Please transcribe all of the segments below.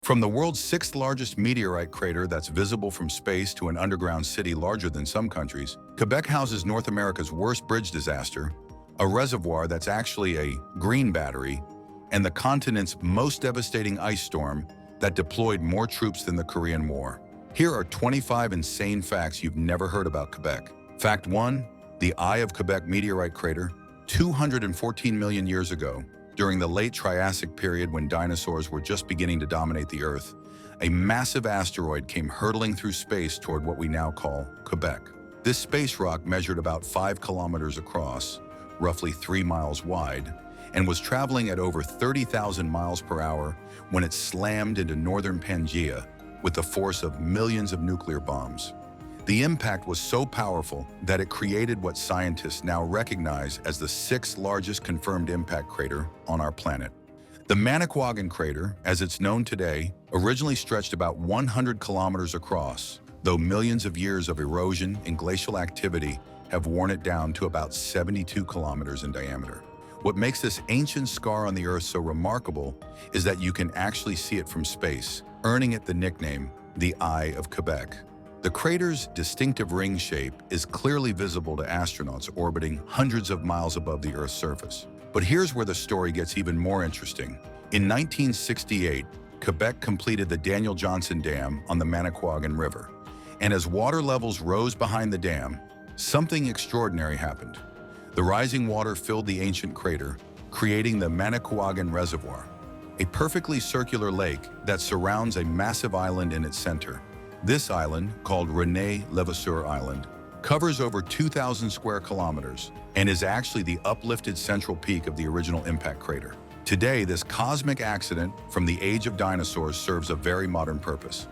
From the world's sixth largest meteorite crater that's visible from space to an underground city larger than some countries, Quebec houses North America's worst bridge disaster, a reservoir that's actually a green battery, and the continent's most devastating ice storm that deployed more troops than the Korean War. Here are 25 insane facts you've never heard about Quebec. Fact 1. The Eye of Quebec meteorite crater. 214 million years ago, during the late Triassic period when dinosaurs were just beginning to dominate the Earth, a massive asteroid came hurtling through space toward what we now call Quebec. This space rock measured about 5 kilometers across, roughly 3 miles wide, and was traveling at over 30,000 miles per hour when it slammed into northern Pangaea with the force of millions of nuclear bombs. The impact was so powerful that it created what scientists now recognize as the sixth largest confirmed impact crater on our planet. The Manicouagan crater, as it's known today, originally stretched about 100 kilometers across, though millions of years of erosion and glacial activity have worn it down to about 72 kilometers in diameter. What makes this ancient scar on the Earth so remarkable is that you can actually see it from space, earning it the nickname, the Eye of Quebec. The crater's distinctive ring shape is clearly visible to astronauts orbiting hundreds of miles above the Earth's surface. But here's where the story gets even more interesting. In 1968, Quebec completed the Daniel Johnson Dam on the Manicouagan River. And as water levels rose behind the dam, something extraordinary happened. The rising water filled the ancient crater, creating the Manicouagan Reservoir, a perfectly circular lake that surrounds a massive island in its center. This island, called René Levasseur Island, covers over 2,000 square kilometers and is actually the uplifted central peak of the original impact crater. Today, this cosmic accident from the age of dinosaurs serves a very modern purpose.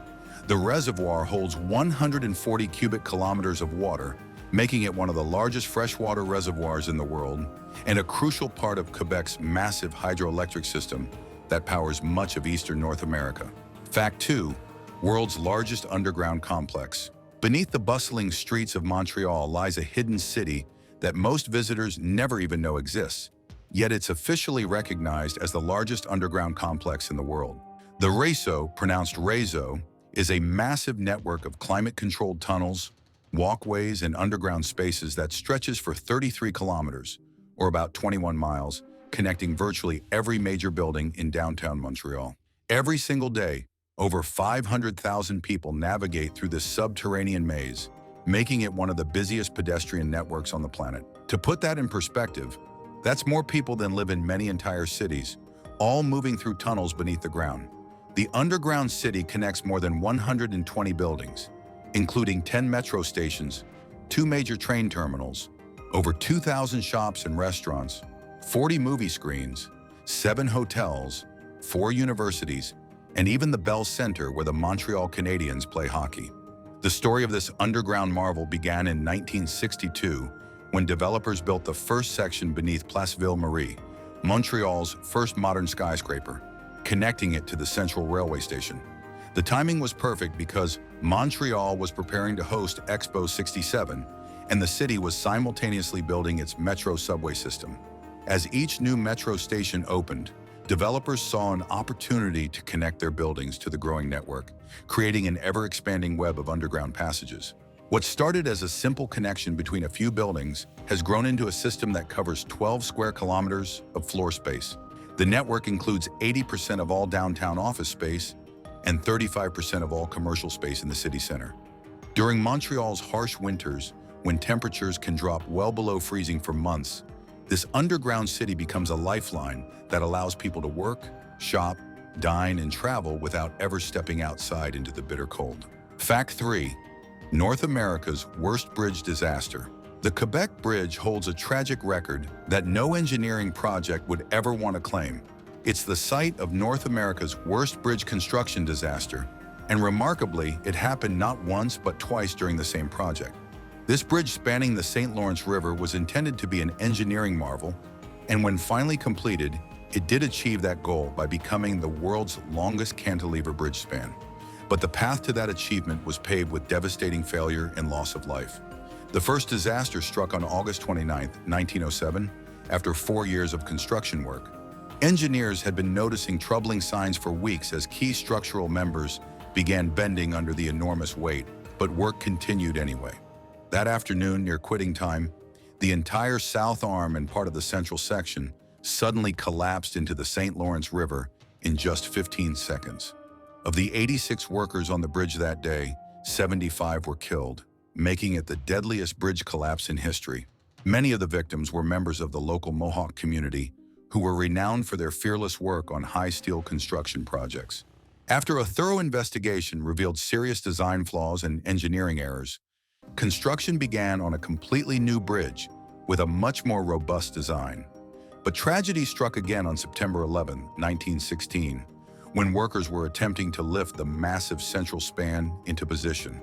The reservoir holds 140 cubic kilometers of water, making it one of the largest freshwater reservoirs in the world and a crucial part of Quebec's massive hydroelectric system that powers much of eastern North America. Fact 2. World's largest underground complex. Beneath the bustling streets of Montreal lies a hidden city that most visitors never even know exists, yet it's officially recognized as the largest underground complex in the world. The Réseau, pronounced Réseau, is a massive network of climate-controlled tunnels, walkways, and underground spaces that stretches for 33 kilometers, or about 21 miles, connecting virtually every major building in downtown Montreal. Every single day, over 500,000 people navigate through this subterranean maze, making it one of the busiest pedestrian networks on the planet. To put that in perspective, that's more people than live in many entire cities, all moving through tunnels beneath the ground. The underground city connects more than 120 buildings, including 10 metro stations, 2 major train terminals, over 2,000 shops and restaurants, 40 movie screens, 7 hotels, 4 universities, and even the Bell Center where the Montreal Canadiens play hockey. The story of this underground marvel began in 1962 when developers built the first section beneath Place Ville-Marie, Montreal's first modern skyscraper, connecting it to the Central Railway Station. The timing was perfect because Montreal was preparing to host Expo 67, and the city was simultaneously building its metro subway system. As each new metro station opened, developers saw an opportunity to connect their buildings to the growing network, creating an ever-expanding web of underground passages. What started as a simple connection between a few buildings has grown into a system that covers 12 square kilometers of floor space. The network includes 80% of all downtown office space and 35% of all commercial space in the city center. During Montreal's harsh winters, when temperatures can drop well below freezing for months, this underground city becomes a lifeline that allows people to work, shop, dine, and travel without ever stepping outside into the bitter cold. Fact 3. North America's worst bridge disaster. The Quebec Bridge holds a tragic record that no engineering project would ever want to claim. It's the site of North America's worst bridge construction disaster, and remarkably, it happened not once but twice during the same project. This bridge spanning the St. Lawrence River was intended to be an engineering marvel, and when finally completed, it did achieve that goal by becoming the world's longest cantilever bridge span. But the path to that achievement was paved with devastating failure and loss of life. The first disaster struck on August 29, 1907, after 4 years of construction work. Engineers had been noticing troubling signs for weeks as key structural members began bending under the enormous weight, but work continued anyway. That afternoon, near quitting time, the entire south arm and part of the central section suddenly collapsed into the St. Lawrence River in just 15 seconds. Of the 86 workers on the bridge that day, 75 were killed, making it the deadliest bridge collapse in history. Many of the victims were members of the local Mohawk community, who were renowned for their fearless work on high-steel construction projects. After a thorough investigation revealed serious design flaws and engineering errors, construction began on a completely new bridge with a much more robust design. But tragedy struck again on September 11, 1916, when workers were attempting to lift the massive central span into position.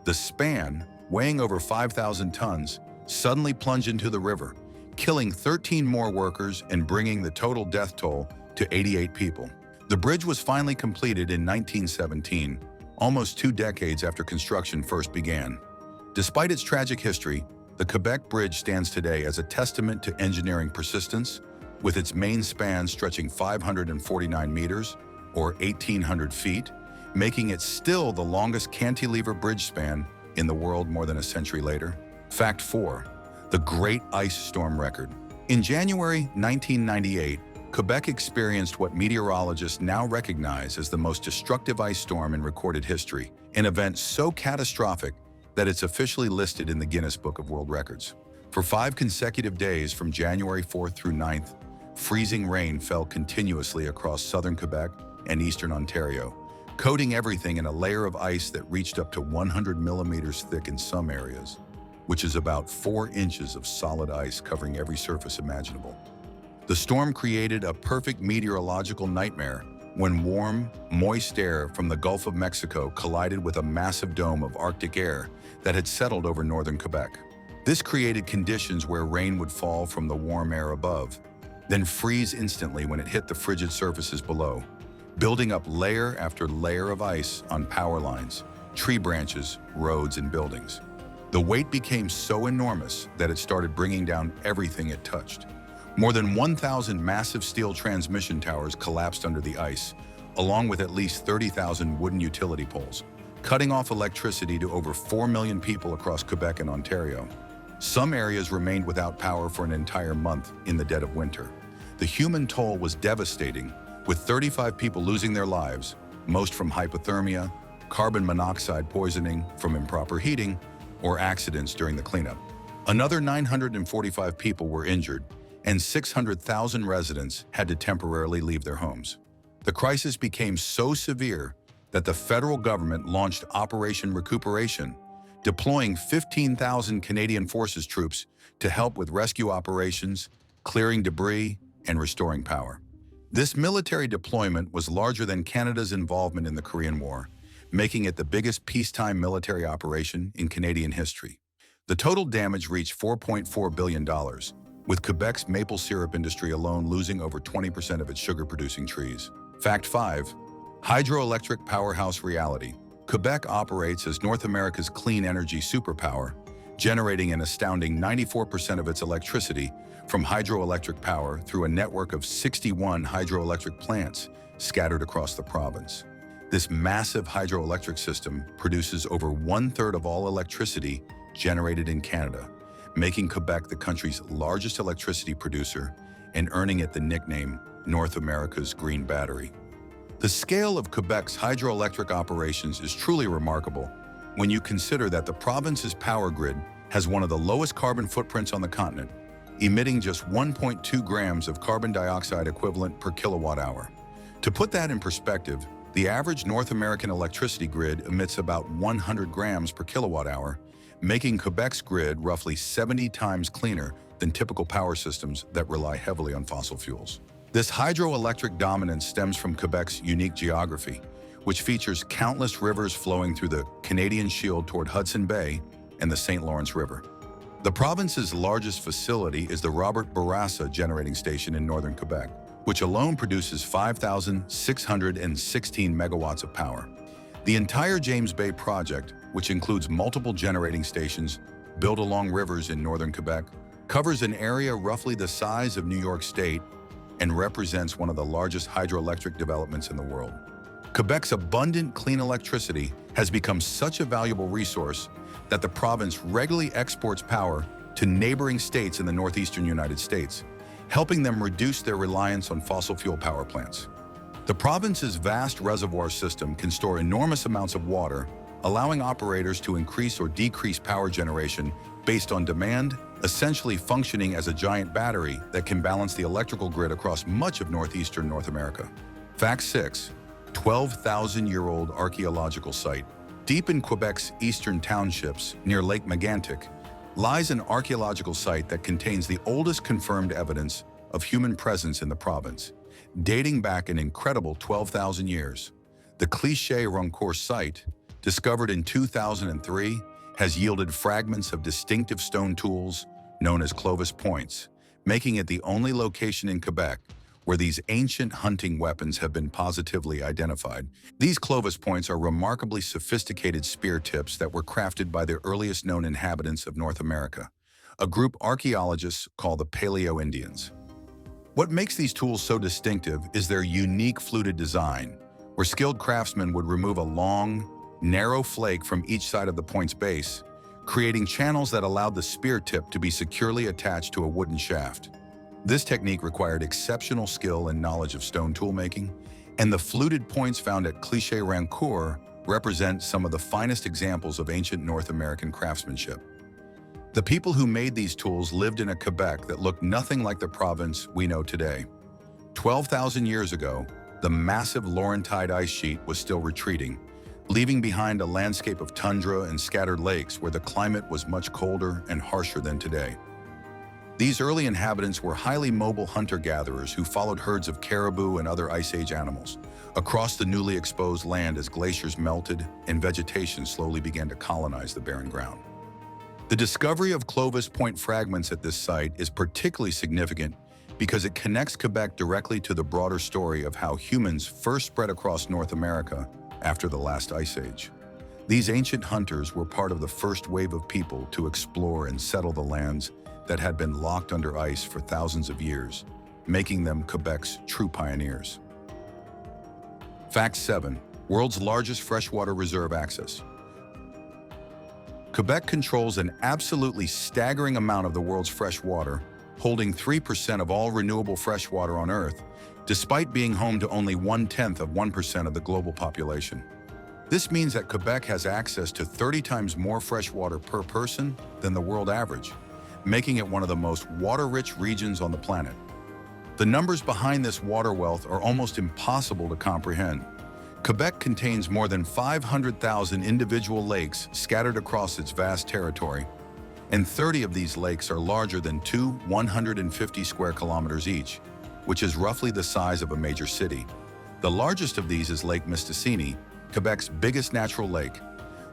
The span, weighing over 5,000 tons, suddenly plunged into the river, killing 13 more workers and bringing the total death toll to 88 people. The bridge was finally completed in 1917, almost 2 decades after construction first began. Despite its tragic history, the Quebec Bridge stands today as a testament to engineering persistence, with its main span stretching 549 meters, or 1,800 feet, making it still the longest cantilever bridge span in the world more than a century later. Fact 4. The Great Ice Storm Record. In January 1998, Quebec experienced what meteorologists now recognize as the most destructive ice storm in recorded history, an event so catastrophic that it's officially listed in the Guinness Book of World Records. For 5 consecutive days from January 4th through 9th, freezing rain fell continuously across southern Quebec and eastern Ontario, coating everything in a layer of ice that reached up to 100 millimeters thick in some areas, which is about 4 inches of solid ice covering every surface imaginable. The storm created a perfect meteorological nightmare when warm, moist air from the Gulf of Mexico collided with a massive dome of Arctic air that had settled over northern Quebec. This created conditions where rain would fall from the warm air above, then freeze instantly when it hit the frigid surfaces below, building up layer after layer of ice on power lines, tree branches, roads, and buildings. The weight became so enormous that it started bringing down everything it touched. More than 1,000 massive steel transmission towers collapsed under the ice, along with at least 30,000 wooden utility poles, cutting off electricity to over 4 million people across Quebec and Ontario. Some areas remained without power for an entire month in the dead of winter. The human toll was devastating, with 35 people losing their lives, most from hypothermia, carbon monoxide poisoning from improper heating, or accidents during the cleanup. Another 945 people were injured, and 600,000 residents had to temporarily leave their homes. The crisis became so severe that the federal government launched Operation Recuperation, deploying 15,000 Canadian Forces troops to help with rescue operations, clearing debris, and restoring power. This military deployment was larger than Canada's involvement in the Korean War, making it the biggest peacetime military operation in Canadian history. The total damage reached $4.4 billion, with Quebec's maple syrup industry alone losing over 20% of its sugar-producing trees. Fact 5. Hydroelectric powerhouse reality. Quebec operates as North America's clean energy superpower, generating an astounding 94% of its electricity from hydroelectric power through a network of 61 hydroelectric plants scattered across the province. This massive hydroelectric system produces over 1/3 of all electricity generated in Canada, making Quebec the country's largest electricity producer and earning it the nickname North America's Green Battery. The scale of Quebec's hydroelectric operations is truly remarkable when you consider that the province's power grid has one of the lowest carbon footprints on the continent, emitting just 1.2 grams of carbon dioxide equivalent per kilowatt hour. To put that in perspective, the average North American electricity grid emits about 100 grams per kilowatt hour, making Quebec's grid roughly 70 times cleaner than typical power systems that rely heavily on fossil fuels. This hydroelectric dominance stems from Quebec's unique geography, which features countless rivers flowing through the Canadian Shield toward Hudson Bay and the St. Lawrence River. The province's largest facility is the Robert Bourassa Generating Station in northern Quebec, which alone produces 5,616 megawatts of power. The entire James Bay project, which includes multiple generating stations built along rivers in northern Quebec, covers an area roughly the size of New York State and represents one of the largest hydroelectric developments in the world. Quebec's abundant clean electricity has become such a valuable resource that the province regularly exports power to neighboring states in the northeastern United States, helping them reduce their reliance on fossil fuel power plants. The province's vast reservoir system can store enormous amounts of water, allowing operators to increase or decrease power generation based on demand, essentially functioning as a giant battery that can balance the electrical grid across much of northeastern North America. Fact 6. 12,000-year-old archaeological site. Deep in Quebec's eastern townships, near Lake Megantic, lies an archaeological site that contains the oldest confirmed evidence of human presence in the province, dating back an incredible 12,000 years. The Cliché Runcourt site, discovered in 2003, has yielded fragments of distinctive stone tools known as Clovis points, making it the only location in Quebec where these ancient hunting weapons have been positively identified. These Clovis points are remarkably sophisticated spear tips that were crafted by the earliest known inhabitants of North America, a group archaeologists call the Paleo-Indians. What makes these tools so distinctive is their unique fluted design, where skilled craftsmen would remove a long, narrow flake from each side of the point's base, creating channels that allowed the spear tip to be securely attached to a wooden shaft. This technique required exceptional skill and knowledge of stone toolmaking, and the fluted points found at Cliché Runcourt represent some of the finest examples of ancient North American craftsmanship. The people who made these tools lived in a Quebec that looked nothing like the province we know today. 12,000 years ago, the massive Laurentide ice sheet was still retreating, leaving behind a landscape of tundra and scattered lakes where the climate was much colder and harsher than today. These early inhabitants were highly mobile hunter-gatherers who followed herds of caribou and other Ice Age animals across the newly exposed land as glaciers melted and vegetation slowly began to colonize the barren ground. The discovery of Clovis point fragments at this site is particularly significant because it connects Quebec directly to the broader story of how humans first spread across North America after the last Ice Age. These ancient hunters were part of the first wave of people to explore and settle the lands that had been locked under ice for thousands of years, making them Quebec's true pioneers. Fact 7. World's largest freshwater reserve access. Quebec controls an absolutely staggering amount of the world's fresh water, holding 3% of all renewable fresh water on Earth, despite being home to only 0.1% of the global population. This means that Quebec has access to 30 times more fresh water per person than the world average, making it one of the most water-rich regions on the planet. The numbers behind this water wealth are almost impossible to comprehend. Quebec contains more than 500,000 individual lakes scattered across its vast territory, and 30 of these lakes are larger than 150 square kilometers each, which is roughly the size of a major city. The largest of these is Lake Mistassini, Quebec's biggest natural lake,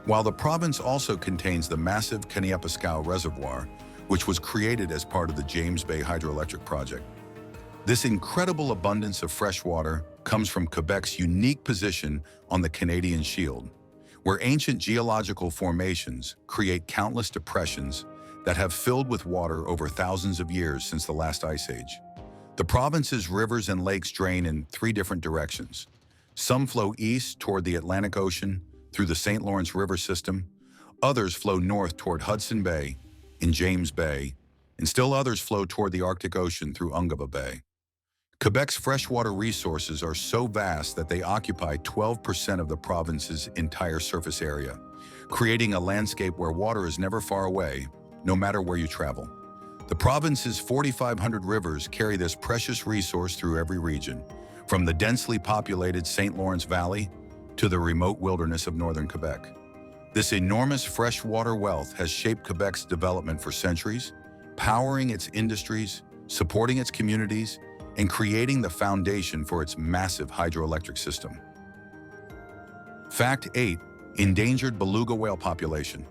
while the province also contains the massive Kaneapescow Reservoir, which was created as part of the James Bay Hydroelectric Project. This incredible abundance of fresh water comes from Quebec's unique position on the Canadian Shield, where ancient geological formations create countless depressions that have filled with water over thousands of years since the last Ice Age. The province's rivers and lakes drain in 3 different directions. Some flow east toward the Atlantic Ocean through the St. Lawrence River system, others flow north toward Hudson Bay in James Bay, and still others flow toward the Arctic Ocean through Ungava Bay. Quebec's freshwater resources are so vast that they occupy 12% of the province's entire surface area, creating a landscape where water is never far away, no matter where you travel. The province's 4,500 rivers carry this precious resource through every region, from the densely populated St. Lawrence Valley to the remote wilderness of northern Quebec. This enormous freshwater wealth has shaped Quebec's development for centuries, powering its industries, supporting its communities, and creating the foundation for its massive hydroelectric system. Fact 8. Endangered beluga whale population.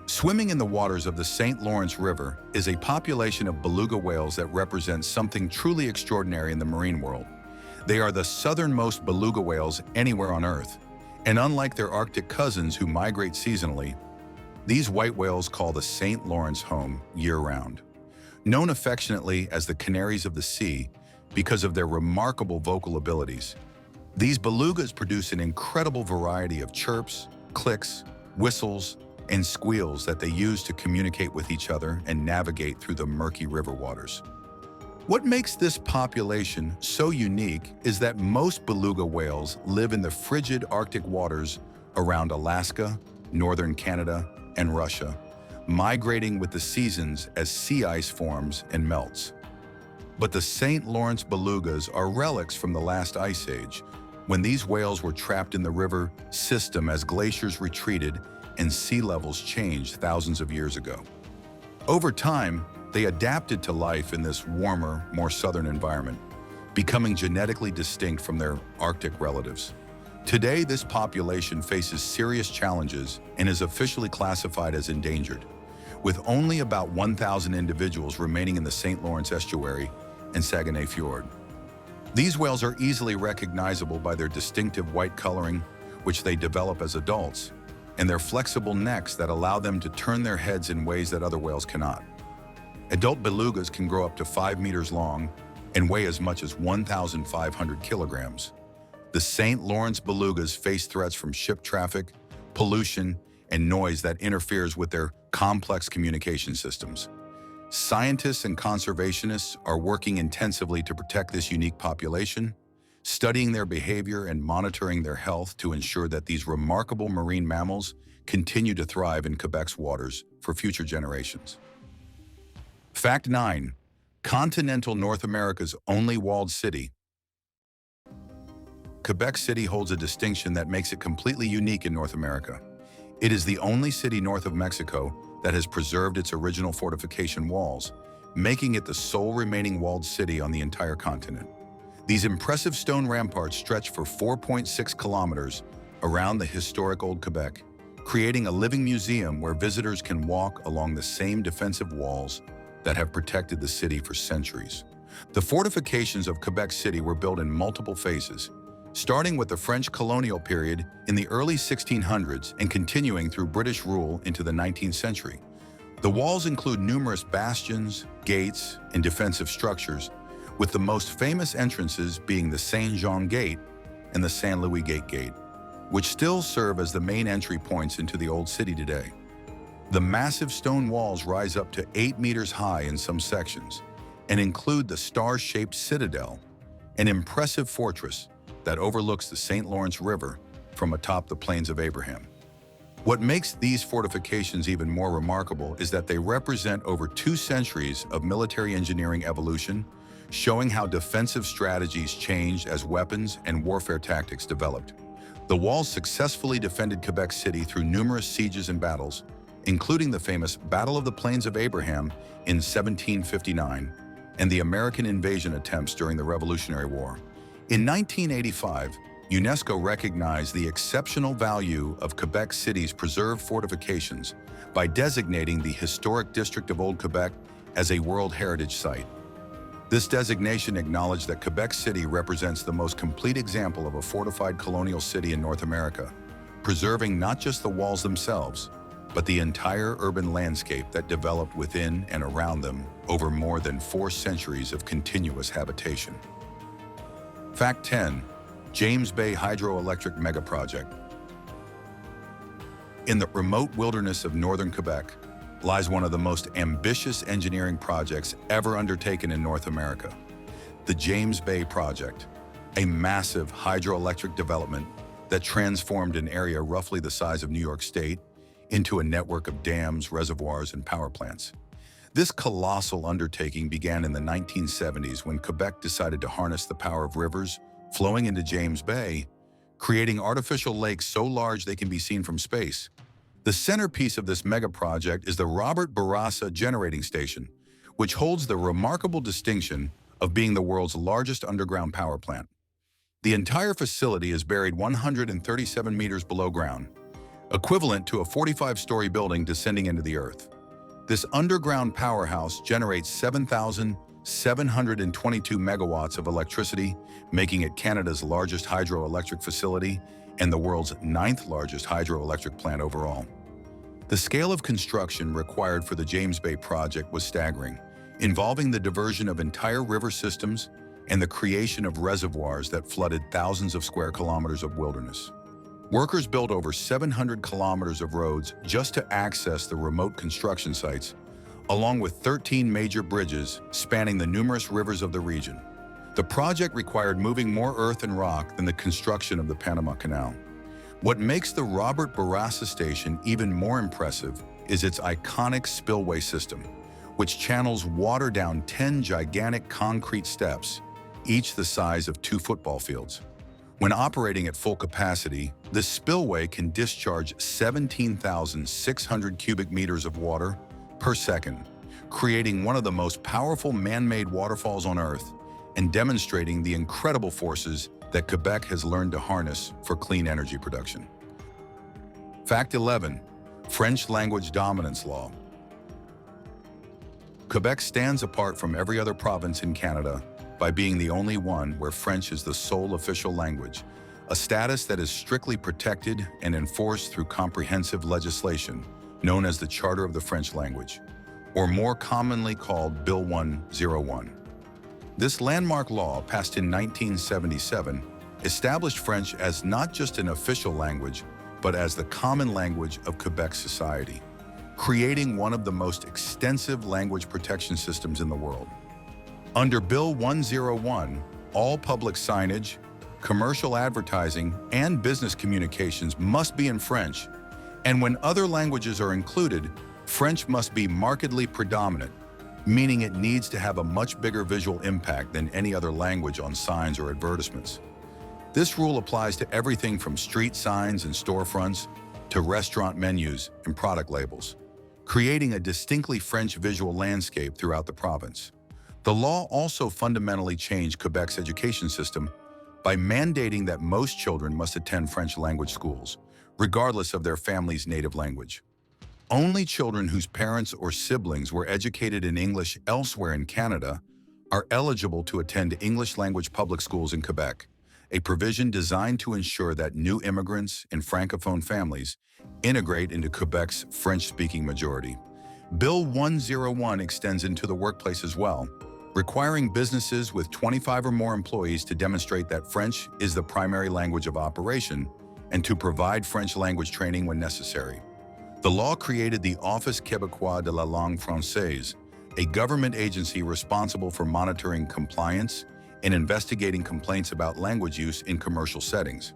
Swimming in the waters of the St. Lawrence River is a population of beluga whales that represents something truly extraordinary in the marine world. They are the southernmost beluga whales anywhere on Earth, and unlike their Arctic cousins who migrate seasonally, these white whales call the St. Lawrence home year-round. known affectionately as the Canaries of the Sea because of their remarkable vocal abilities. These belugas produce an incredible variety of chirps, clicks, whistles, and squeals that they use to communicate with each other and navigate through the murky river waters. What makes this population so unique is that most beluga whales live in the frigid Arctic waters around Alaska, northern Canada, and Russia, migrating with the seasons as sea ice forms and melts. But the St. Lawrence belugas are relics from the last ice age, when these whales were trapped in the river system as glaciers retreated and sea levels changed thousands of years ago. Over time, they adapted to life in this warmer, more southern environment, becoming genetically distinct from their Arctic relatives. Today, this population faces serious challenges and is officially classified as endangered, with only about 1,000 individuals remaining in the St. Lawrence estuary and Saguenay Fjord. These whales are easily recognizable by their distinctive white coloring, which they develop as adults, and their flexible necks that allow them to turn their heads in ways that other whales cannot. Adult belugas can grow up to 5 meters long and weigh as much as 1,500 kilograms. The St. Lawrence belugas face threats from ship traffic, pollution, and noise that interferes with their complex communication systems. Scientists and conservationists are working intensively to protect this unique population, studying their behavior and monitoring their health to ensure that these remarkable marine mammals continue to thrive in Quebec's waters for future generations. Fact 9. Continental North America's only walled city. Quebec City holds a distinction that makes it completely unique in North America. It is the only city north of Mexico that has preserved its original fortification walls, making it the sole remaining walled city on the entire continent. These impressive stone ramparts stretch for 4.6 kilometers around the historic Old Quebec, creating a living museum where visitors can walk along the same defensive walls that have protected the city for centuries. The fortifications of Quebec City were built in multiple phases, starting with the French colonial period in the early 1600s and continuing through British rule into the 19th century. The walls include numerous bastions, gates, and defensive structures, with the most famous entrances being the Saint-Jean Gate and the Saint Louis Gate, which still serve as the main entry points into the Old City today. The massive stone walls rise up to 8 meters high in some sections and include the star-shaped citadel, an impressive fortress that overlooks the St. Lawrence River from atop the Plains of Abraham. What makes these fortifications even more remarkable is that they represent over 2 centuries of military engineering evolution, showing how defensive strategies changed as weapons and warfare tactics developed. The walls successfully defended Quebec City through numerous sieges and battles, including the famous Battle of the Plains of Abraham in 1759 and the American invasion attempts during the Revolutionary War. In 1985, UNESCO recognized the exceptional value of Quebec City's preserved fortifications by designating the historic district of Old Quebec as a World Heritage Site. This designation acknowledged that Quebec City represents the most complete example of a fortified colonial city in North America, preserving not just the walls themselves, but the entire urban landscape that developed within and around them over more than 4 centuries of continuous habitation. Fact 10. James Bay Hydroelectric Megaproject. In the remote wilderness of northern Quebec lies one of the most ambitious engineering projects ever undertaken in North America, the James Bay Project, a massive hydroelectric development that transformed an area roughly the size of New York State into a network of dams, reservoirs, and power plants. This colossal undertaking began in the 1970s when Quebec decided to harness the power of rivers flowing into James Bay, creating artificial lakes so large they can be seen from space. The centerpiece of this mega project is the Robert Bourassa Generating Station, which holds the remarkable distinction of being the world's largest underground power plant. The entire facility is buried 137 meters below ground, equivalent to a 45-story building descending into the earth. This underground powerhouse generates 7,722 megawatts of electricity, making it Canada's largest hydroelectric facility and the world's 9th largest hydroelectric plant overall. The scale of construction required for the James Bay project was staggering, involving the diversion of entire river systems and the creation of reservoirs that flooded thousands of square kilometers of wilderness. Workers built over 700 kilometers of roads just to access the remote construction sites, along with 13 major bridges spanning the numerous rivers of the region. The project required moving more earth and rock than the construction of the Panama Canal. What makes the Robert Bourassa Station even more impressive is its iconic spillway system, which channels water down 10 gigantic concrete steps, each the size of 2 football fields. When operating at full capacity, this spillway can discharge 17,600 cubic meters of water per second, creating one of the most powerful man-made waterfalls on Earth and demonstrating the incredible forces that Quebec has learned to harness for clean energy production. Fact 11. French Language Dominance Law. Quebec stands apart from every other province in Canada by being the only one where French is the sole official language, a status that is strictly protected and enforced through comprehensive legislation known as the Charter of the French Language, or more commonly called Bill 101. This landmark law, passed in 1977, established French as not just an official language, but as the common language of Quebec society, creating one of the most extensive language protection systems in the world. Under Bill 101, all public signage, commercial advertising, and business communications must be in French, and when other languages are included, French must be markedly predominant, meaning it needs to have a much bigger visual impact than any other language on signs or advertisements. This rule applies to everything from street signs and storefronts to restaurant menus and product labels, creating a distinctly French visual landscape throughout the province. The law also fundamentally changed Quebec's education system by mandating that most children must attend French language schools, regardless of their family's native language. Only children whose parents or siblings were educated in English elsewhere in Canada are eligible to attend English language public schools in Quebec, a provision designed to ensure that new immigrants and Francophone families integrate into Quebec's French-speaking majority. Bill 101 extends into the workplace as well, requiring businesses with 25 or more employees to demonstrate that French is the primary language of operation and to provide French language training when necessary. The law created the Office Québécois de la Langue Française, a government agency responsible for monitoring compliance and investigating complaints about language use in commercial settings.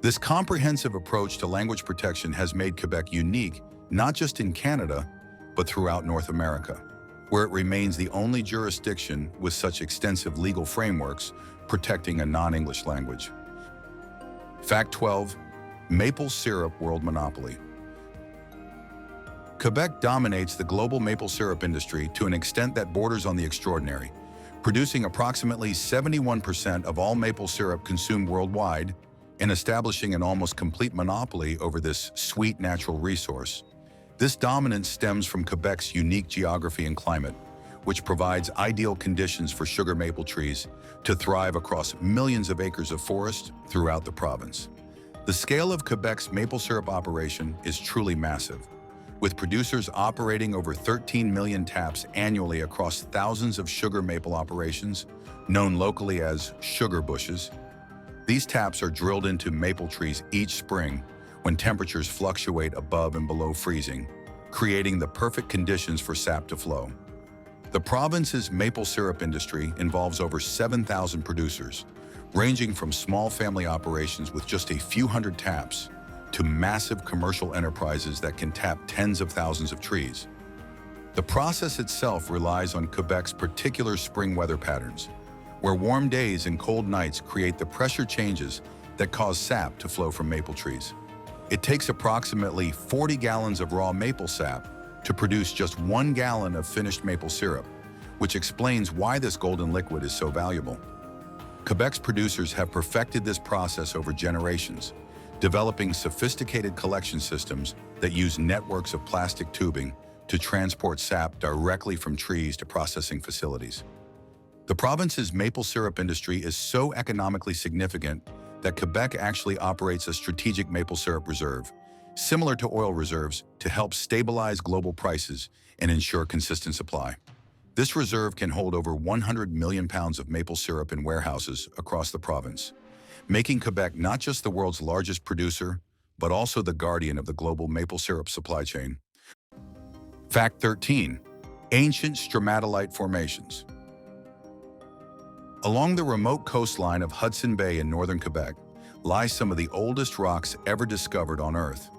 This comprehensive approach to language protection has made Quebec unique, not just in Canada, but throughout North America, where it remains the only jurisdiction with such extensive legal frameworks protecting a non-English language. Fact 12. Maple syrup world monopoly. Quebec dominates the global maple syrup industry to an extent that borders on the extraordinary, producing approximately 71% of all maple syrup consumed worldwide and establishing an almost complete monopoly over this sweet natural resource. This dominance stems from Quebec's unique geography and climate, which provides ideal conditions for sugar maple trees to thrive across millions of acres of forest throughout the province. The scale of Quebec's maple syrup operation is truly massive, with producers operating over 13 million taps annually across thousands of sugar maple operations, known locally as sugar bushes. These taps are drilled into maple trees each spring when temperatures fluctuate above and below freezing, creating the perfect conditions for sap to flow. The province's maple syrup industry involves over 7,000 producers, ranging from small family operations with just a few hundred taps to massive commercial enterprises that can tap tens of thousands of trees. The process itself relies on Quebec's particular spring weather patterns, where warm days and cold nights create the pressure changes that cause sap to flow from maple trees. It takes approximately 40 gallons of raw maple sap to produce just 1 gallon of finished maple syrup, which explains why this golden liquid is so valuable. Quebec's producers have perfected this process over generations, developing sophisticated collection systems that use networks of plastic tubing to transport sap directly from trees to processing facilities. The province's maple syrup industry is so economically significant that Quebec actually operates a strategic maple syrup reserve, similar to oil reserves, to help stabilize global prices and ensure consistent supply. This reserve can hold over 100 million pounds of maple syrup in warehouses across the province, making Quebec not just the world's largest producer, but also the guardian of the global maple syrup supply chain. Fact 13. Ancient stromatolite formations. Along the remote coastline of Hudson Bay in northern Quebec lie some of the oldest rocks ever discovered on Earth,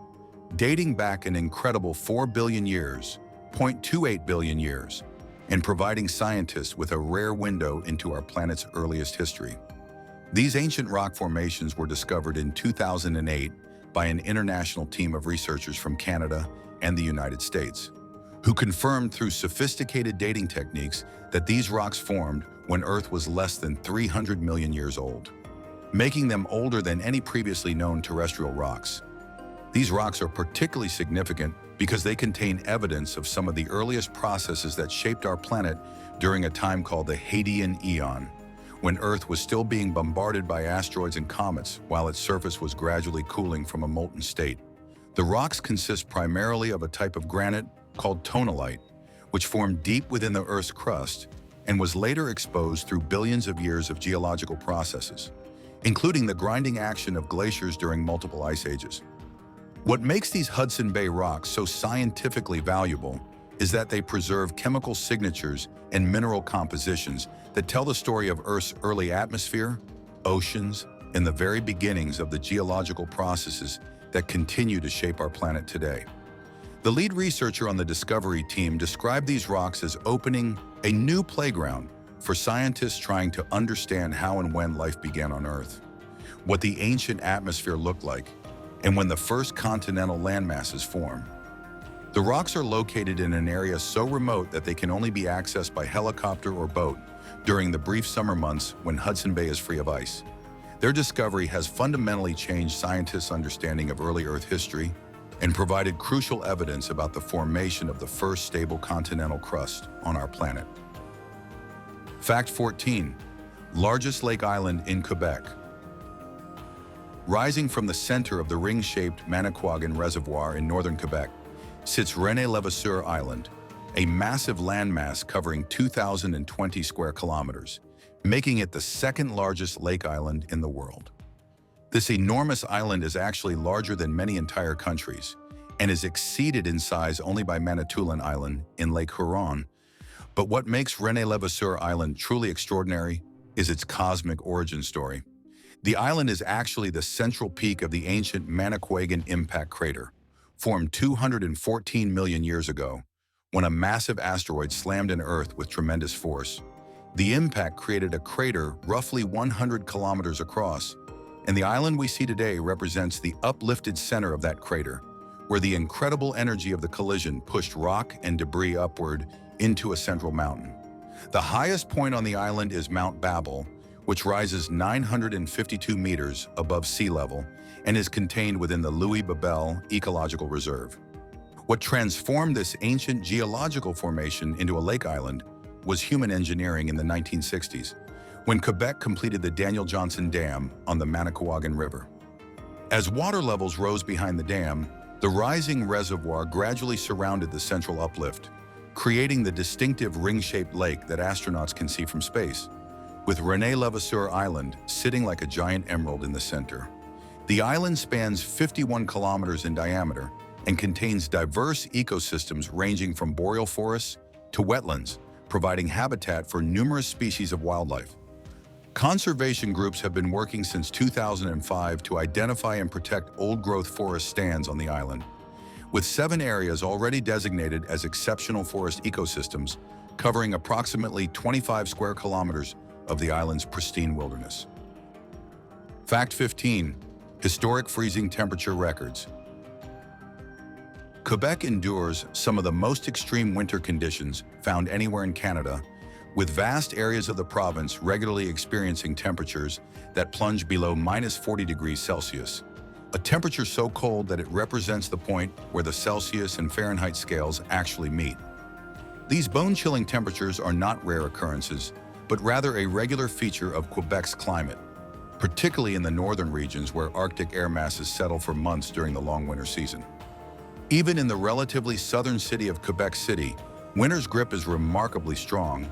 dating back an incredible 4 billion years, 0.28 billion years, and providing scientists with a rare window into our planet's earliest history. These ancient rock formations were discovered in 2008 by an international team of researchers from Canada and the United States, who confirmed through sophisticated dating techniques that these rocks formed when Earth was less than 300 million years old, making them older than any previously known terrestrial rocks. These rocks are particularly significant because they contain evidence of some of the earliest processes that shaped our planet during a time called the Hadean Eon, when Earth was still being bombarded by asteroids and comets while its surface was gradually cooling from a molten state. The rocks consist primarily of a type of granite called tonalite, which formed deep within the Earth's crust and was later exposed through billions of years of geological processes, including the grinding action of glaciers during multiple ice ages. What makes these Hudson Bay rocks so scientifically valuable is that they preserve chemical signatures and mineral compositions that tell the story of Earth's early atmosphere, oceans, and the very beginnings of the geological processes that continue to shape our planet today. The lead researcher on the Discovery team described these rocks as opening a new playground for scientists trying to understand how and when life began on Earth, what the ancient atmosphere looked like, and when the first continental landmasses formed. The rocks are located in an area so remote that they can only be accessed by helicopter or boat during the brief summer months when Hudson Bay is free of ice. Their discovery has fundamentally changed scientists' understanding of early Earth history and provided crucial evidence about the formation of the first stable continental crust on our planet. Fact 14. Largest lake island in Quebec. Rising from the center of the ring-shaped Manicouagan Reservoir in northern Quebec sits René-Levasseur Island, a massive landmass covering 2,020 square kilometers, making it the second largest lake island in the world. This enormous island is actually larger than many entire countries and is exceeded in size only by Manitoulin Island in Lake Huron. But what makes René-Levasseur Island truly extraordinary is its cosmic origin story. The island is actually the central peak of the ancient Manicouagan impact crater, formed 214 million years ago, when a massive asteroid slammed into Earth with tremendous force. The impact created a crater roughly 100 kilometers across, and the island we see today represents the uplifted center of that crater, where the incredible energy of the collision pushed rock and debris upward into a central mountain. The highest point on the island is Mount Babel, which rises 952 meters above sea level and is contained within the Louis Babel Ecological Reserve. What transformed this ancient geological formation into a lake island was human engineering in the 1960s, when Quebec completed the Daniel Johnson Dam on the Manicouagan River. As water levels rose behind the dam, the rising reservoir gradually surrounded the central uplift, creating the distinctive ring-shaped lake that astronauts can see from space, with René-Levasseur Island sitting like a giant emerald in the center. The island spans 51 kilometers in diameter and contains diverse ecosystems ranging from boreal forests to wetlands, providing habitat for numerous species of wildlife. Conservation groups have been working since 2005 to identify and protect old-growth forest stands on the island, with 7 areas already designated as exceptional forest ecosystems, covering approximately 25 square kilometers of the island's pristine wilderness. Fact 15. Historic freezing temperature records. Quebec endures some of the most extreme winter conditions found anywhere in Canada, with vast areas of the province regularly experiencing temperatures that plunge below -40 degrees Celsius, a temperature so cold that it represents the point where the Celsius and Fahrenheit scales actually meet. These bone-chilling temperatures are not rare occurrences, but rather a regular feature of Quebec's climate, particularly in the northern regions where Arctic air masses settle for months during the long winter season. Even in the relatively southern city of Quebec City, Winter's grip is remarkably strong,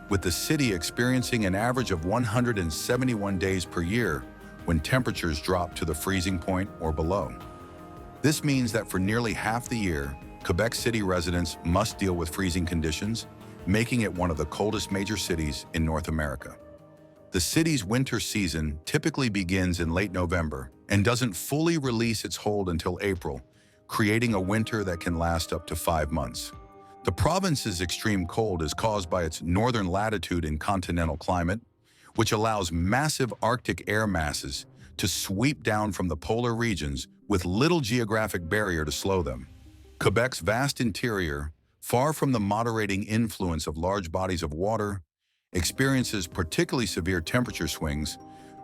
with the city experiencing an average of 171 days per year when temperatures drop to the freezing point or below. This means that for nearly half the year, Quebec City residents must deal with freezing conditions, making it one of the coldest major cities in North America. The city's winter season typically begins in late November and doesn't fully release its hold until April, creating a winter that can last up to 5 months. The province's extreme cold is caused by its northern latitude and continental climate, which allows massive Arctic air masses to sweep down from the polar regions with little geographic barrier to slow them. Quebec's vast interior, far from the moderating influence of large bodies of water, experiences particularly severe temperature swings,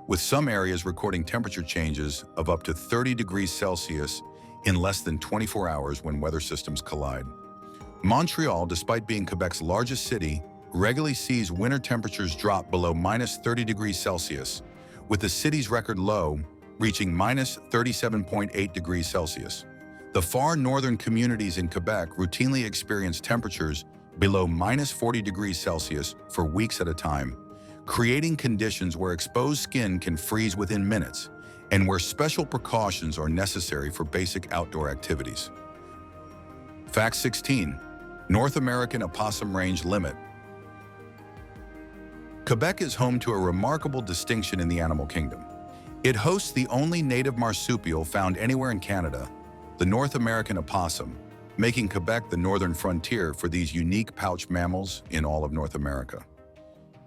with some areas recording temperature changes of up to 30 degrees Celsius in less than 24 hours when weather systems collide. Montreal, despite being Quebec's largest city, regularly sees winter temperatures drop below minus 30 degrees Celsius, with the city's record low reaching minus 37.8 degrees Celsius. The far northern communities in Quebec routinely experience temperatures below minus 40 degrees Celsius for weeks at a time, creating conditions where exposed skin can freeze within minutes and where special precautions are necessary for basic outdoor activities. Fact 16. North American opossum range limit. Quebec is home to a remarkable distinction in the animal kingdom. It hosts the only native marsupial found anywhere in Canada, the North American opossum, making Quebec the northern frontier for these unique pouch mammals in all of North America.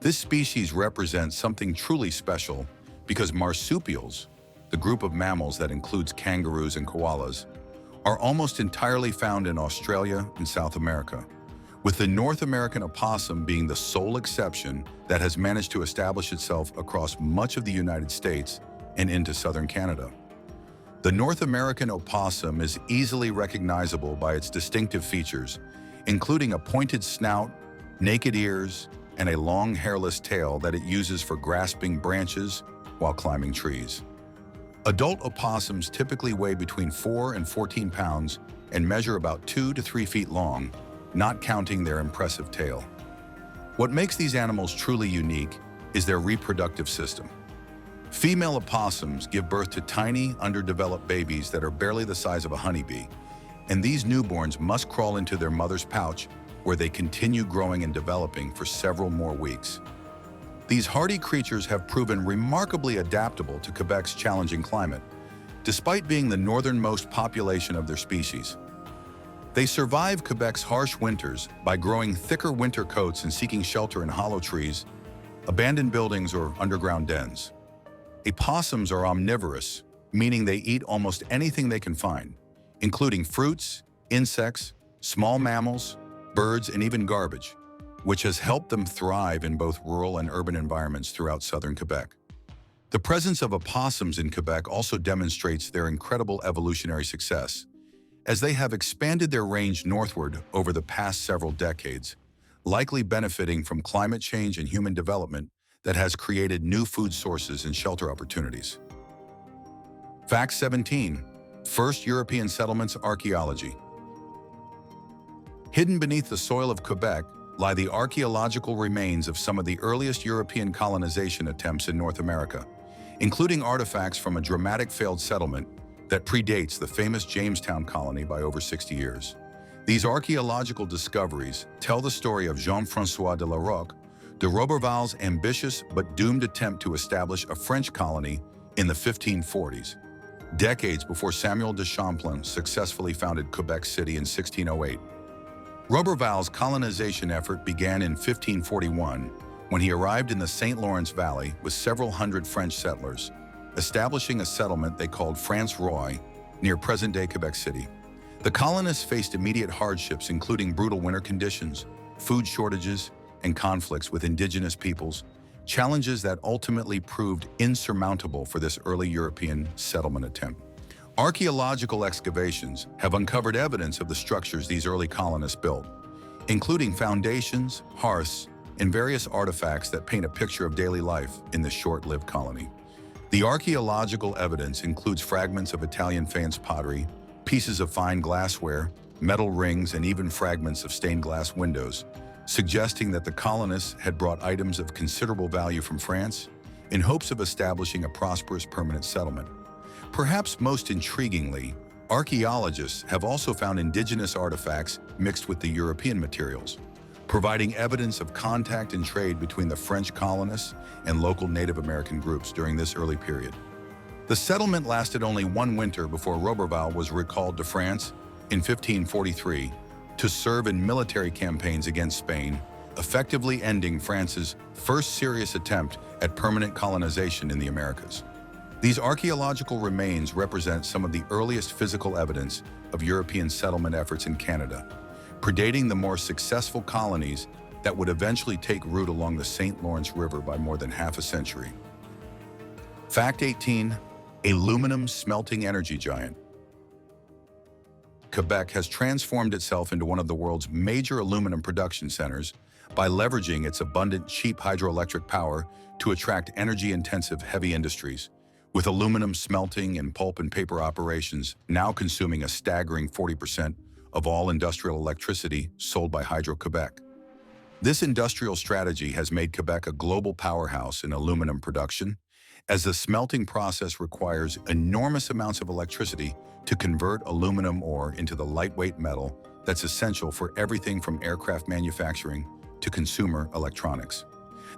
This species represents something truly special because marsupials, the group of mammals that includes kangaroos and koalas, are almost entirely found in Australia and South America, with the North American opossum being the sole exception that has managed to establish itself across much of the United States and into southern Canada. The North American opossum is easily recognizable by its distinctive features, including a pointed snout, naked ears, and a long hairless tail that it uses for grasping branches while climbing trees. Adult opossums typically weigh between 4 and 14 pounds and measure about 2 to 3 feet long, not counting their impressive tail. What makes these animals truly unique is their reproductive system. Female opossums give birth to tiny, underdeveloped babies that are barely the size of a honeybee, and these newborns must crawl into their mother's pouch where they continue growing and developing for several more weeks. These hardy creatures have proven remarkably adaptable to Quebec's challenging climate, despite being the northernmost population of their species. They survive Quebec's harsh winters by growing thicker winter coats and seeking shelter in hollow trees, abandoned buildings, or underground dens. Opossums are omnivorous, meaning they eat almost anything they can find, including fruits, insects, small mammals, birds, and even garbage, which has helped them thrive in both rural and urban environments throughout southern Quebec. The presence of opossums in Quebec also demonstrates their incredible evolutionary success, as they have expanded their range northward over the past several decades, likely benefiting from climate change and human development that has created new food sources and shelter opportunities. Fact 17. First European settlements archaeology. Hidden beneath the soil of Quebec lie the archaeological remains of some of the earliest European colonization attempts in North America, including artifacts from a dramatic failed settlement that predates the famous Jamestown colony by over 60 years. These archaeological discoveries tell the story of Jean-François de la Roque de Roberval's ambitious but doomed attempt to establish a French colony in the 1540s, decades before Samuel de Champlain successfully founded Quebec City in 1608. Roberval's colonization effort began in 1541 when he arrived in the St. Lawrence Valley with several hundred French settlers, establishing a settlement they called France-Roy near present-day Quebec City. The colonists faced immediate hardships, including brutal winter conditions, food shortages, and conflicts with indigenous peoples, challenges that ultimately proved insurmountable for this early European settlement attempt. Archaeological excavations have uncovered evidence of the structures these early colonists built, including foundations, hearths, and various artifacts that paint a picture of daily life in this short-lived colony. The archaeological evidence includes fragments of Italian faience pottery, pieces of fine glassware, metal rings, and even fragments of stained glass windows, suggesting that the colonists had brought items of considerable value from France in hopes of establishing a prosperous permanent settlement. Perhaps most intriguingly, archaeologists have also found indigenous artifacts mixed with the European materials, providing evidence of contact and trade between the French colonists and local Native American groups during this early period. The settlement lasted only one winter before Roberval was recalled to France in 1543 to serve in military campaigns against Spain, effectively ending France's first serious attempt at permanent colonization in the Americas. These archaeological remains represent some of the earliest physical evidence of European settlement efforts in Canada, predating the more successful colonies that would eventually take root along the St. Lawrence River by more than half a century. Fact 18. Aluminum smelting energy giant. Quebec has transformed itself into one of the world's major aluminum production centers by leveraging its abundant cheap hydroelectric power to attract energy-intensive heavy industries, with aluminum smelting and pulp and paper operations now consuming a staggering 40% of all industrial electricity sold by Hydro-Quebec. This industrial strategy has made Quebec a global powerhouse in aluminum production, as the smelting process requires enormous amounts of electricity to convert aluminum ore into the lightweight metal that's essential for everything from aircraft manufacturing to consumer electronics.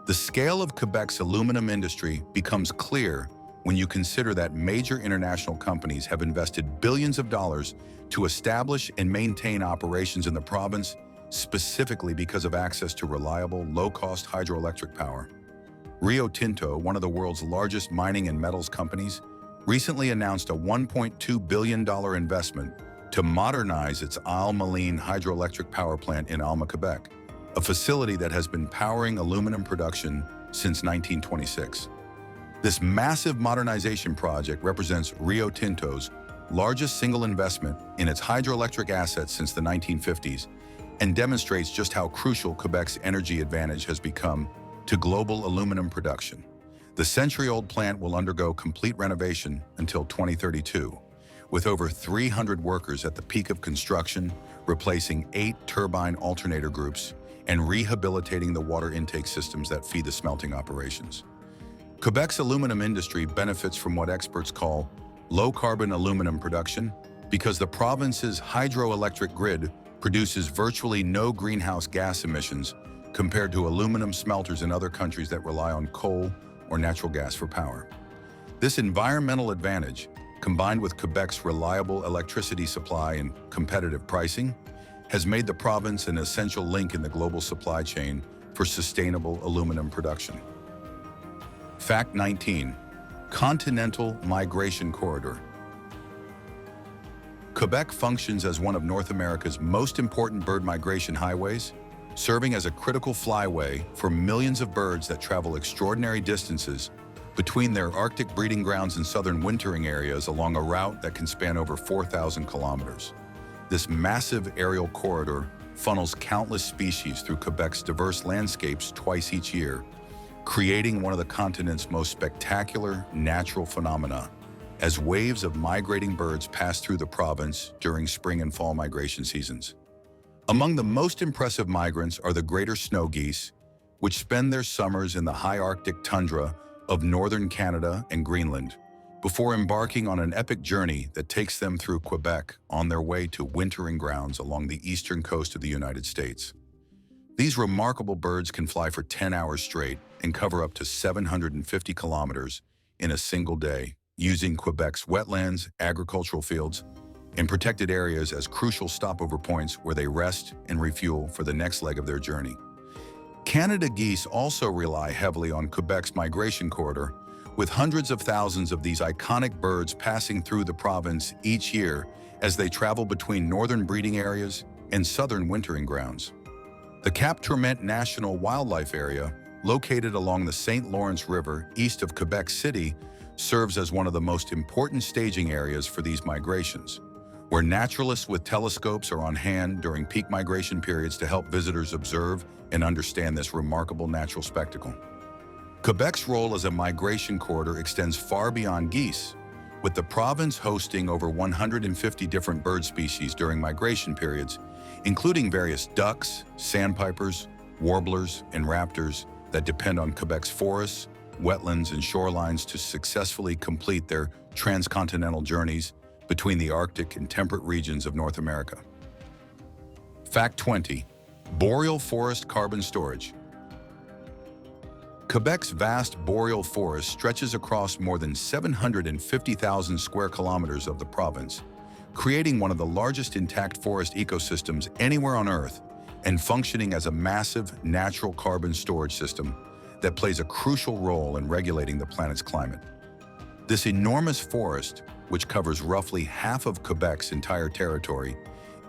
The scale of Quebec's aluminum industry becomes clear when you consider that major international companies have invested billions of dollars to establish and maintain operations in the province, specifically because of access to reliable, low-cost hydroelectric power. Rio Tinto, one of the world's largest mining and metals companies, recently announced a $1.2 billion investment to modernize its Isle-Maligne hydroelectric power plant in Alma, Quebec, a facility that has been powering aluminum production since 1926. This massive modernization project represents Rio Tinto's largest single investment in its hydroelectric assets since the 1950s and demonstrates just how crucial Quebec's energy advantage has become to global aluminum production. The century-old plant will undergo complete renovation until 2032, with over 300 workers at the peak of construction, replacing 8 turbine alternator groups and rehabilitating the water intake systems that feed the smelting operations. Quebec's aluminum industry benefits from what experts call low-carbon aluminum production because the province's hydroelectric grid produces virtually no greenhouse gas emissions compared to aluminum smelters in other countries that rely on coal or natural gas for power. This environmental advantage, combined with Quebec's reliable electricity supply and competitive pricing, has made the province an essential link in the global supply chain for sustainable aluminum production. Fact 19. Continental Migration Corridor. Quebec functions as one of North America's most important bird migration highways, serving as a critical flyway for millions of birds that travel extraordinary distances between their Arctic breeding grounds and southern wintering areas along a route that can span over 4,000 kilometers. This massive aerial corridor funnels countless species through Quebec's diverse landscapes twice each year, creating one of the continent's most spectacular natural phenomena as waves of migrating birds pass through the province during spring and fall migration seasons. Among the most impressive migrants are the greater snow geese, which spend their summers in the high Arctic tundra of northern Canada and Greenland, before embarking on an epic journey that takes them through Quebec on their way to wintering grounds along the eastern coast of the United States. These remarkable birds can fly for 10 hours straight and cover up to 750 kilometers in a single day, using Quebec's wetlands, agricultural fields, and protected areas as crucial stopover points where they rest and refuel for the next leg of their journey. Canada geese also rely heavily on Quebec's migration corridor, with hundreds of thousands of these iconic birds passing through the province each year as they travel between northern breeding areas and southern wintering grounds. The Cap Tourmente National Wildlife Area, located along the St. Lawrence River east of Quebec City, serves as one of the most important staging areas for these migrations, where naturalists with telescopes are on hand during peak migration periods to help visitors observe and understand this remarkable natural spectacle. Quebec's role as a migration corridor extends far beyond geese, with the province hosting over 150 different bird species during migration periods, including various ducks, sandpipers, warblers, and raptors that depend on Quebec's forests, wetlands, and shorelines to successfully complete their transcontinental journeys between the Arctic and temperate regions of North America. Fact 20. Boreal forest carbon storage. Quebec's vast boreal forest stretches across more than 750,000 square kilometers of the province, creating one of the largest intact forest ecosystems anywhere on Earth and functioning as a massive natural carbon storage system that plays a crucial role in regulating the planet's climate. This enormous forest, which covers roughly half of Quebec's entire territory,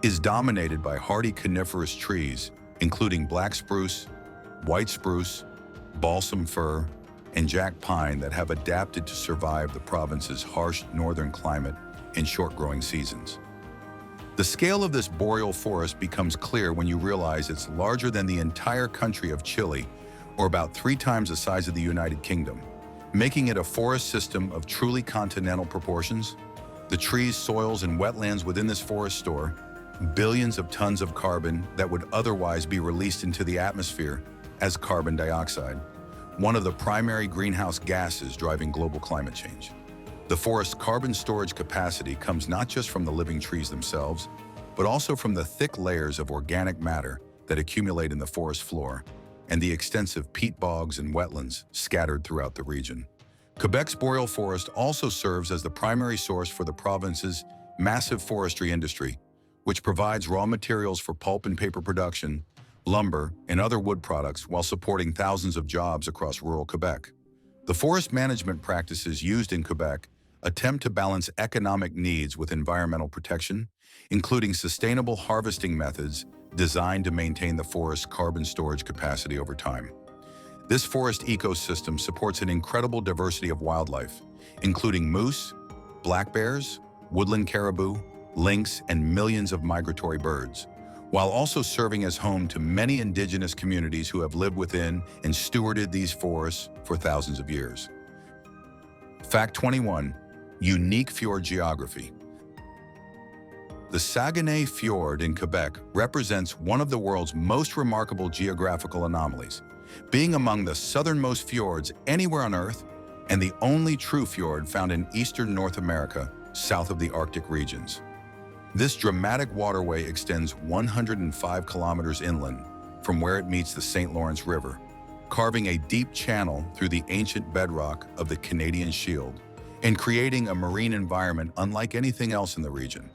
is dominated by hardy coniferous trees, including black spruce, white spruce, balsam fir, and jack pine that have adapted to survive the province's harsh northern climate and short growing seasons. The scale of this boreal forest becomes clear when you realize it's larger than the entire country of Chile, or about 3 times the size of the United Kingdom, making it a forest system of truly continental proportions. The trees, soils, and wetlands within this forest store billions of tons of carbon that would otherwise be released into the atmosphere as carbon dioxide, one of the primary greenhouse gases driving global climate change. The forest's carbon storage capacity comes not just from the living trees themselves, but also from the thick layers of organic matter that accumulate in the forest floor and the extensive peat bogs and wetlands scattered throughout the region. Quebec's boreal forest also serves as the primary source for the province's massive forestry industry, which provides raw materials for pulp and paper production, lumber, and other wood products while supporting thousands of jobs across rural Quebec. The forest management practices used in Quebec attempt to balance economic needs with environmental protection, including sustainable harvesting methods designed to maintain the forest's carbon storage capacity over time. This forest ecosystem supports an incredible diversity of wildlife, including moose, black bears, woodland caribou, lynx, and millions of migratory birds, while also serving as home to many indigenous communities who have lived within and stewarded these forests for thousands of years. Fact 21. Unique fjord geography. The Saguenay Fjord in Quebec represents one of the world's most remarkable geographical anomalies, being among the southernmost fjords anywhere on Earth and the only true fjord found in eastern North America, south of the Arctic regions. This dramatic waterway extends 105 kilometers inland from where it meets the St. Lawrence River, carving a deep channel through the ancient bedrock of the Canadian Shield and creating a marine environment unlike anything else in the region.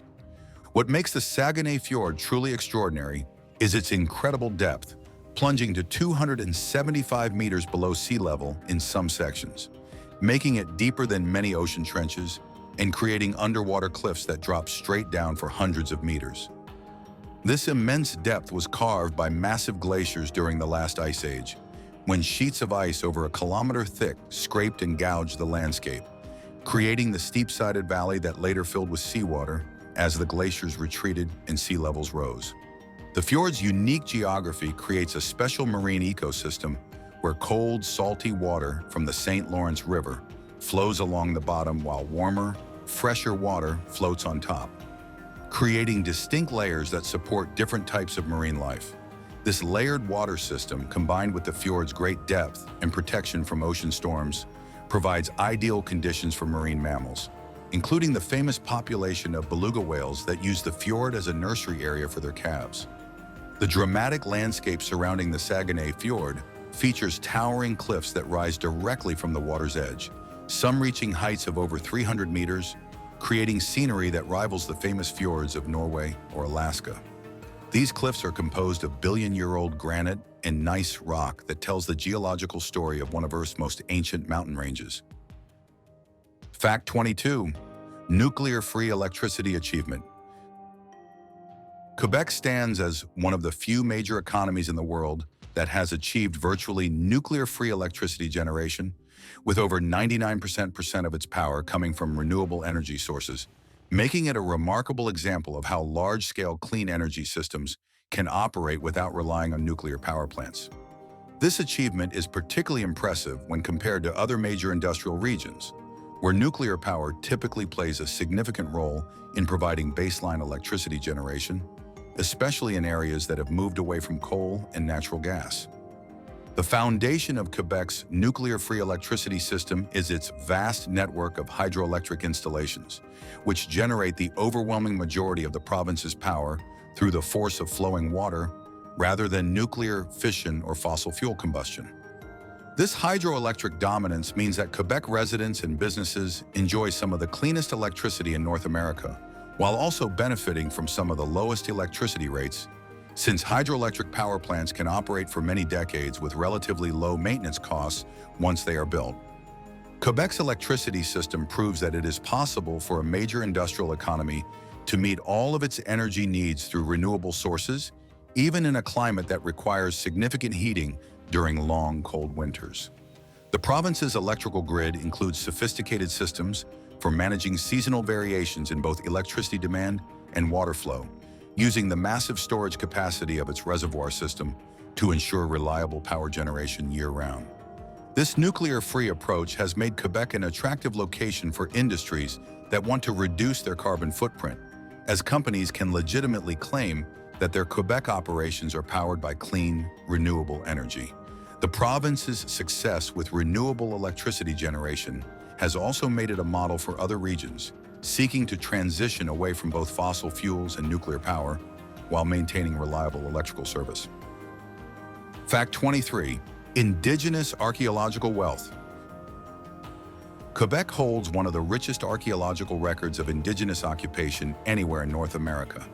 What makes the Saguenay Fjord truly extraordinary is its incredible depth, plunging to 275 meters below sea level in some sections, making it deeper than many ocean trenches and creating underwater cliffs that drop straight down for hundreds of meters. This immense depth was carved by massive glaciers during the last ice age, when sheets of ice over a kilometer thick scraped and gouged the landscape, creating the steep-sided valley that later filled with seawater as the glaciers retreated and sea levels rose. The fjord's unique geography creates a special marine ecosystem where cold, salty water from the St. Lawrence River flows along the bottom while warmer, fresher water floats on top, creating distinct layers that support different types of marine life. This layered water system, combined with the fjord's great depth and protection from ocean storms, provides ideal conditions for marine mammals, including the famous population of beluga whales that use the fjord as a nursery area for their calves. The dramatic landscape surrounding the Saguenay Fjord features towering cliffs that rise directly from the water's edge, some reaching heights of over 300 meters, creating scenery that rivals the famous fjords of Norway or Alaska. These cliffs are composed of billion-year-old granite and gneiss rock that tells the geological story of one of Earth's most ancient mountain ranges. Fact 22. Nuclear-free electricity achievement. Quebec stands as one of the few major economies in the world that has achieved virtually nuclear-free electricity generation, with over 99% of its power coming from renewable energy sources, making it a remarkable example of how large-scale clean energy systems can operate without relying on nuclear power plants. This achievement is particularly impressive when compared to other major industrial regions, where nuclear power typically plays a significant role in providing baseline electricity generation, especially in areas that have moved away from coal and natural gas. The foundation of Quebec's nuclear-free electricity system is its vast network of hydroelectric installations, which generate the overwhelming majority of the province's power through the force of flowing water rather than nuclear fission or fossil fuel combustion. This hydroelectric dominance means that Quebec residents and businesses enjoy some of the cleanest electricity in North America, while also benefiting from some of the lowest electricity rates, since hydroelectric power plants can operate for many decades with relatively low maintenance costs once they are built. Quebec's electricity system proves that it is possible for a major industrial economy to meet all of its energy needs through renewable sources, even in a climate that requires significant heating during long, cold winters. The province's electrical grid includes sophisticated systems for managing seasonal variations in both electricity demand and water flow, using the massive storage capacity of its reservoir system to ensure reliable power generation year-round. This nuclear-free approach has made Quebec an attractive location for industries that want to reduce their carbon footprint, as companies can legitimately claim that their Quebec operations are powered by clean, renewable energy. The province's success with renewable electricity generation has also made it a model for other regions, seeking to transition away from both fossil fuels and nuclear power while maintaining reliable electrical service. Fact 23. Indigenous archaeological wealth. Quebec holds one of the richest archaeological records of indigenous occupation anywhere in North America,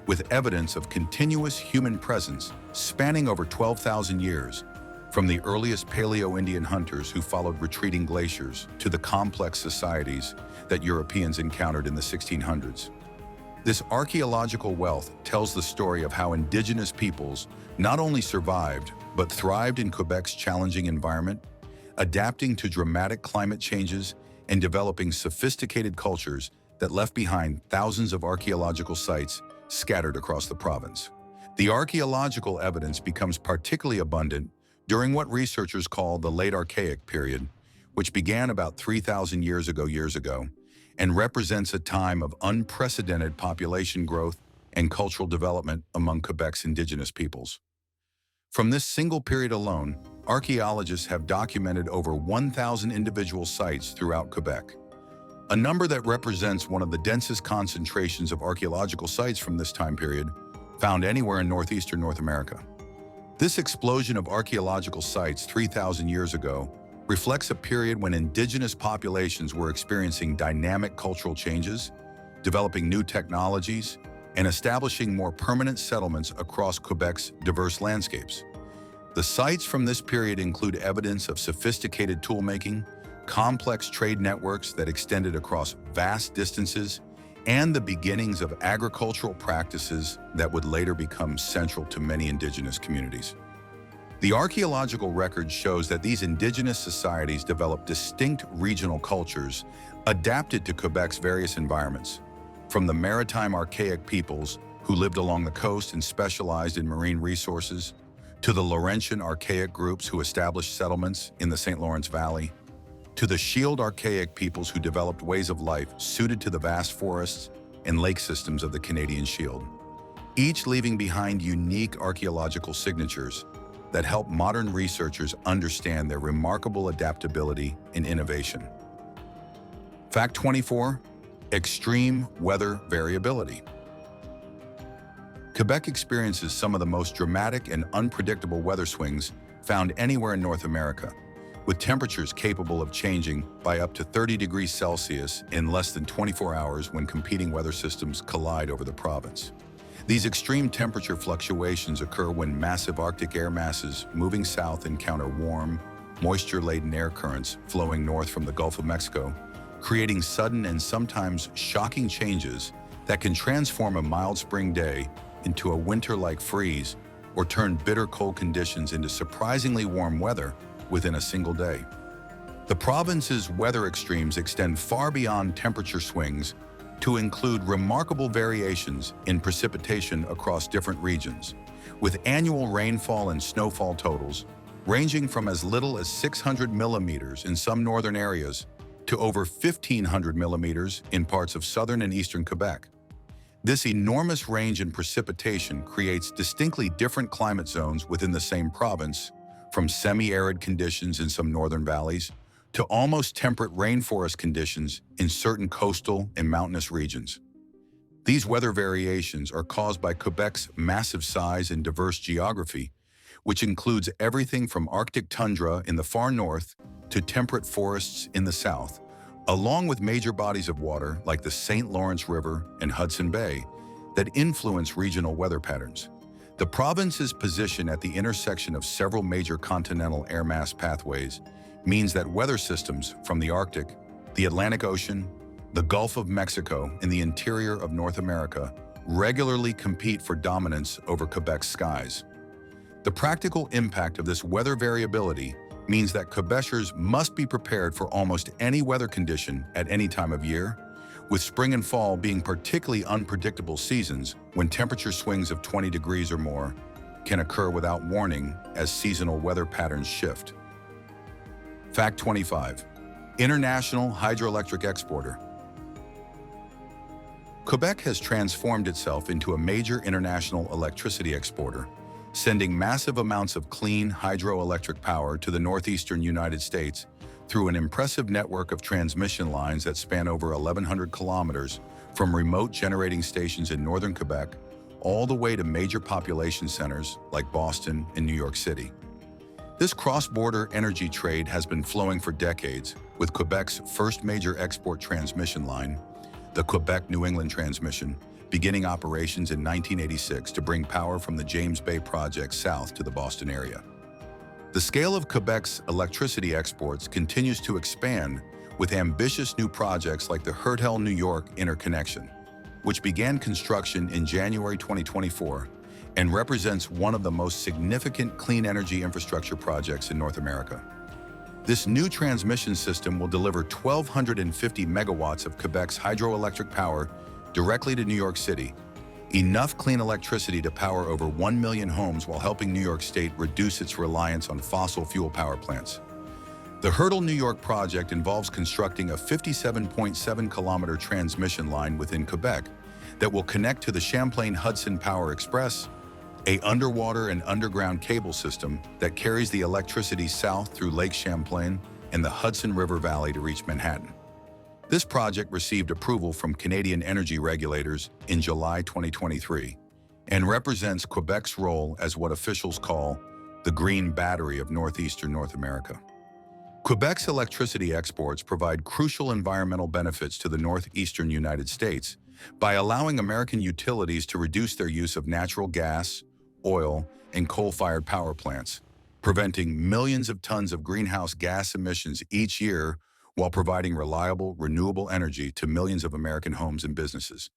with evidence of continuous human presence spanning over 12,000 years, from the earliest Paleo-Indian hunters who followed retreating glaciers to the complex societies that Europeans encountered in the 1600s. This archaeological wealth tells the story of how Indigenous peoples not only survived, but thrived in Quebec's challenging environment, adapting to dramatic climate changes and developing sophisticated cultures that left behind thousands of archaeological sites scattered across the province. The archaeological evidence becomes particularly abundant during what researchers call the Late Archaic period, which began about 3,000 years ago, and represents a time of unprecedented population growth and cultural development among Quebec's Indigenous peoples. From this single period alone, archaeologists have documented over 1,000 individual sites throughout Quebec, a number that represents one of the densest concentrations of archaeological sites from this time period found anywhere in northeastern North America. This explosion of archaeological sites 3,000 years ago reflects a period when Indigenous populations were experiencing dynamic cultural changes, developing new technologies, and establishing more permanent settlements across Quebec's diverse landscapes. The sites from this period include evidence of sophisticated toolmaking, complex trade networks that extended across vast distances, and the beginnings of agricultural practices that would later become central to many Indigenous communities. The archaeological record shows that these Indigenous societies developed distinct regional cultures adapted to Quebec's various environments, from the maritime archaic peoples who lived along the coast and specialized in marine resources, to the Laurentian archaic groups who established settlements in the St. Lawrence Valley, to the Shield archaic peoples who developed ways of life suited to the vast forests and lake systems of the Canadian Shield, each leaving behind unique archaeological signatures that help modern researchers understand their remarkable adaptability and innovation. Fact 24. Extreme weather variability. Quebec experiences some of the most dramatic and unpredictable weather swings found anywhere in North America, with temperatures capable of changing by up to 30 degrees Celsius in less than 24 hours when competing weather systems collide over the province. These extreme temperature fluctuations occur when massive Arctic air masses moving south encounter warm, moisture-laden air currents flowing north from the Gulf of Mexico, creating sudden and sometimes shocking changes that can transform a mild spring day into a winter-like freeze or turn bitter cold conditions into surprisingly warm weather within a single day. The province's weather extremes extend far beyond temperature swings to include remarkable variations in precipitation across different regions, with annual rainfall and snowfall totals ranging from as little as 600 millimeters in some northern areas to over 1,500 millimeters in parts of southern and eastern Quebec. This enormous range in precipitation creates distinctly different climate zones within the same province, from semi-arid conditions in some northern valleys to almost temperate rainforest conditions in certain coastal and mountainous regions. These weather variations are caused by Quebec's massive size and diverse geography, which includes everything from Arctic tundra in the far north to temperate forests in the south, along with major bodies of water like the St. Lawrence River and Hudson Bay that influence regional weather patterns. The province's position at the intersection of several major continental air mass pathways means that weather systems from the Arctic, the Atlantic Ocean, the Gulf of Mexico, and the interior of North America regularly compete for dominance over Quebec's skies. The practical impact of this weather variability means that Quebecers must be prepared for almost any weather condition at any time of year, with spring and fall being particularly unpredictable seasons when temperature swings of 20 degrees or more can occur without warning as seasonal weather patterns shift. Fact 25. International hydroelectric exporter. Quebec has transformed itself into a major international electricity exporter, sending massive amounts of clean hydroelectric power to the northeastern United States through an impressive network of transmission lines that span over 1,100 kilometers from remote generating stations in northern Quebec all the way to major population centers like Boston and New York City. This cross-border energy trade has been flowing for decades, with Quebec's first major export transmission line, the Quebec-New England Transmission, beginning operations in 1986 to bring power from the James Bay project south to the Boston area. The scale of Quebec's electricity exports continues to expand with ambitious new projects like the Hertel New York interconnection, which began construction in January 2024 and represents one of the most significant clean energy infrastructure projects in North America. This new transmission system will deliver 1,250 megawatts of Quebec's hydroelectric power directly to New York City, enough clean electricity to power over 1 million homes while helping New York State reduce its reliance on fossil fuel power plants. The Hertel New York project involves constructing a 57.7-kilometer transmission line within Quebec that will connect to the Champlain-Hudson Power Express, an underwater and underground cable system that carries the electricity south through Lake Champlain and the Hudson River Valley to reach Manhattan. This project received approval from Canadian energy regulators in July 2023 and represents Quebec's role as what officials call the green battery of northeastern North America. Quebec's electricity exports provide crucial environmental benefits to the northeastern United States by allowing American utilities to reduce their use of natural gas, oil, and coal-fired power plants, preventing millions of tons of greenhouse gas emissions each year while providing reliable, renewable energy to millions of American homes and businesses.